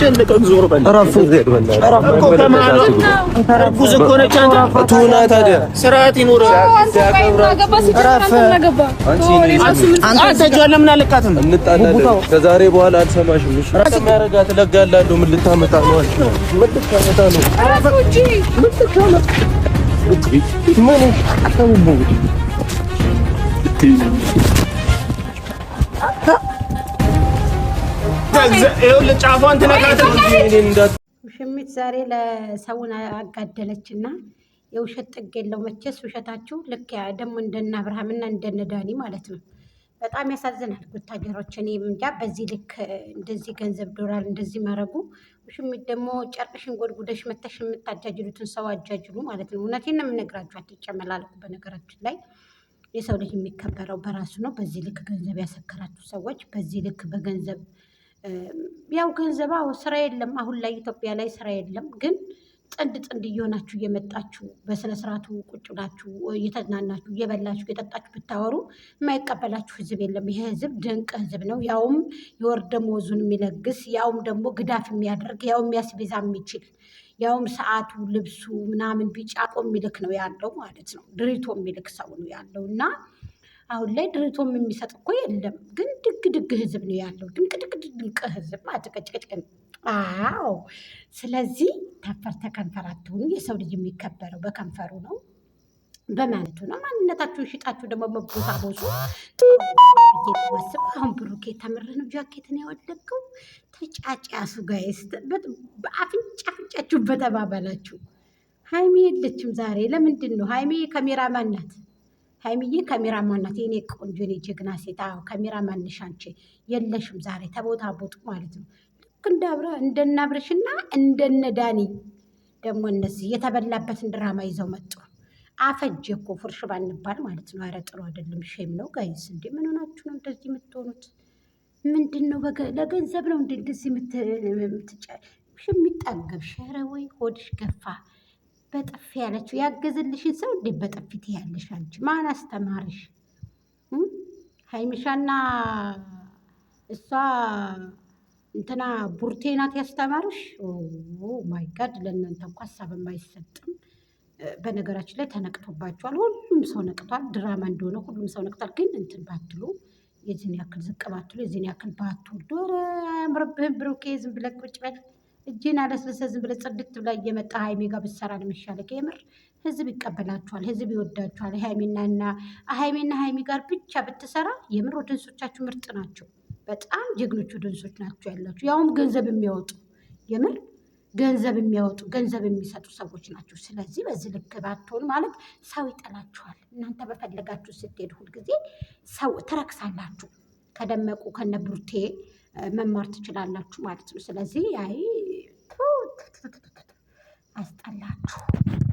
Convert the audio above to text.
ጨንቀቅ ዞር በል እረፍ እኮ ከማን እርጉዝ እኮ ነች አንተ ትሁና ታዲያ ስርዓት ይኑር አንተ ጃለ ምን አለቃትም እንጣላለን ከዛሬ በኋላ አልሰማሽም እሺ ማረጋት ለጋላለሁ ምን ልታመጣ ነው ምን ልታመጣ ነው አራፎጂ ምን ልታመጣ ምን አታውቁ ውሽሚት ዛሬ ለሰውን አጋደለችና የውሸት ጥግ የለው መቼስ ውሸታችሁ ልክ ደግሞ እንደነ አብርሃምና እንደነ ዳኒ ማለት ነው። በጣም ያሳዝናል። ወታደሮች እኔ እንጃ በዚህ ልክ እንደዚህ ገንዘብ ዶላር እንደዚህ ማረጉ። ውሽሚት ደግሞ ጨርቅሽን ጎድጉደሽ መተሽ የምታጃጅሉትን ሰው አጃጅሉ ማለት ነው። እውነቴን ነው የምነግራችሁ፣ አትጨመላለቁ። በነገራችን ላይ የሰው ልጅ የሚከበረው በራሱ ነው። በዚህ ልክ ገንዘብ ያሰከራችሁ ሰዎች በዚህ ልክ በገንዘብ ያው ገንዘብ ስራ የለም። አሁን ላይ ኢትዮጵያ ላይ ስራ የለም። ግን ጥንድ እየሆናችሁ እየመጣችሁ በስነ ስርዓቱ ቁጭ ብላችሁ እየተዝናናችሁ እየበላችሁ እየጠጣችሁ ብታወሩ የማይቀበላችሁ ህዝብ የለም። ይሄ ህዝብ ድንቅ ህዝብ ነው። ያውም የወር ደመወዙን የሚለግስ ያውም ደግሞ ግዳፍ የሚያደርግ ያውም የሚያስቤዛ የሚችል ያውም ሰዓቱ ልብሱ ምናምን ቢጫቆ የሚልክ ነው ያለው ማለት ነው። ድሪቶ የሚልክ ሰው ነው ያለው እና አሁን ላይ ድሪቶም የሚሰጥ እኮ የለም። ግን ድግ ህዝብ ነው ያለው። ድንቅ ህዝብ ማጨቀጭቀጭቅን። አዎ፣ ስለዚህ ከንፈር ተከንፈር አትሁኑ። የሰው ልጅ የሚከበረው በከንፈሩ ነው በማለቱ ነው። ማንነታችሁን ሽጣችሁ ደግሞ መቦሳቦሱ ማስብ። አሁን ብሩኬ ተምር ነው ጃኬትን ያወለቀው። ተጫጫሱ ጋይስ፣ አፍንጫችሁ በተባባላችሁ። ሀይሚ የለችም ዛሬ። ለምንድን ነው ሀይሚ? ካሜራማን ናት። ሀይሚዬ ካሜራማን ናት። የኔ ቆንጆ የኔ ጀግና ሴት። አዎ ካሜራማን ነሽ አንቺ። የለሽም ዛሬ። ተቦታቦጡ ማለት ነው። ልክ እንደነ አብርሽና እንደነ ዳኒ ደግሞ እነዚህ የተበላበትን ድራማ ይዘው መጡ። አፈጀ እኮ ፉርሽ ባንባል ማለት ነው። ኧረ ጥሩ አይደለም። ሼም ነው ጋይስ። እንዴ ምን ሆናችሁ ነው እንደዚህ የምትሆኑት? ምንድን ነው ለገንዘብ ነው እንደዚህ የሚጠገብ ሸረ ወይ ሆድሽ ገፋ። በጥፊ ያለችው ያገዘልሽን ሰው እንዴት በጥፊ ትያለሽ አንቺ? ማን አስተማርሽ? ሀይሚሻና እሷ እንትና ቡርቴ ናት ያስተማርሽ? ማይ ጋድ! ለእናንተ እንኳ ሀሳብ የማይሰጥም። በነገራችን ላይ ተነቅቶባቸዋል። ሁሉም ሰው ነቅቷል። ድራማ እንደሆነ ሁሉም ሰው ነቅቷል። ግን እንትን ባትሉ፣ የዚህን ያክል ዝቅ ባትሉ፣ የዚህን ያክል ባትወልዱ። ኧረ አያምርብህም ብሩኬ። ዝም ብለህ ቁጭ በል። እጅን አለስልሰህ ዝም ብለህ ጽድት ብላ እየመጣ ሀይሜ ጋር ብትሰራ ነው የሚሻለው። የምር ህዝብ ይቀበላችኋል፣ ህዝብ ይወዳችኋል። ሀይሜና ሀይሜ ጋር ብቻ ብትሰራ የምር ወደንሶቻችሁ ምርጥ ናቸው። በጣም ጀግኖች ወደንሶች ናቸው ያላችሁ። ያውም ገንዘብ የሚያወጡ የምር ገንዘብ የሚያወጡ ገንዘብ የሚሰጡ ሰዎች ናቸው። ስለዚህ በዚህ ልክ ባትሆኑ ማለት ሰው ይጠላችኋል። እናንተ በፈለጋችሁ ስትሄዱ ሁልጊዜ ሰው ትረክሳላችሁ። ከደመቁ ከነብሩቴ መማር ትችላላችሁ ማለት ነው። ስለዚህ አይ አስጠላችሁ።